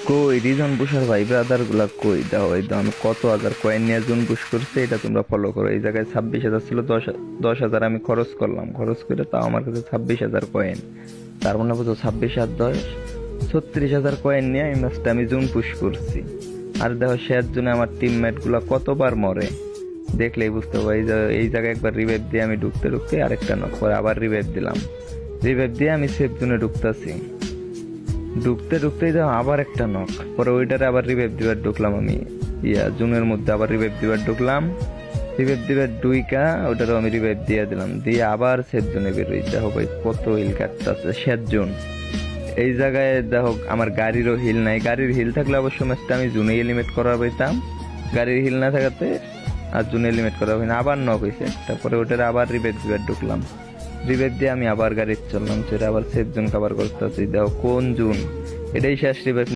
কই রিজন বুশার ভাই ব্রাদার গুলা কই দাও, এই দাও আমি কত হাজার কয়েন নিয়ে জুন পুশ করছি, এটা তোমরা ফলো করো। এই জায়গায় 26,000 ছিল, 10,000 আমি খরচ করলাম, খরচ করে তাও আমার কাছে 26,000 কয়েন। তার মানে বুঝো 26 আর 10 36,000 কয়েন নিয়ে এই ম্যাচটা আমি জুন পুশ করছি। আর দেখো শেষ জুনে আমার টিমমেট গুলা কতবার মরে, দেখলেই বুঝতে পারি। যে এই জায়গায় একবার রিভাইভ দিয়ে আমি ঢুকতে ঢুকতে আরেকটা নক করে আবার রিভাইভ দিলাম, রিভাইভ দিয়ে আমি সেফ জোনে ঢুকতেছি, ঢুকতে ঢুকতেই যাও আবার একটা নক, পরে ওইটারে আবার রিভাইভ দিবার ঢুকলাম আমি, জুনের মধ্যে আবার রিভাইভ দিবার ঢুকলাম, রিভাইভ দিবার দুইকা ওটারও আমি রিভাইভ দিয়ে দিলাম, দিয়ে আবার সেফ জোনে বেরোই। দেখো ভাই কত হিল কাটতেছে শেষ জোন। এই জায়গায় দেখো আমার গাড়িরও হিল নাই, গাড়ির হিল থাকলে অবশ্য ম্যাচটা আমি জুনে এলিমিনেট করা পাইতাম, গাড়ির হিল না থাকাতে আর জুনে এলিমিনেট করা হয় না। আবার নক হয়েছে, তারপরে ওটারে আবার রিভাইভ দিবার ঢুকলাম, রিভাইভ দিয়ে আমি আবার গাড়ি চললাম, সেটা আবার সেফ জোন কভার করতেছি। দেখো কোন জুন, এটাই শেষ রিভাইভ।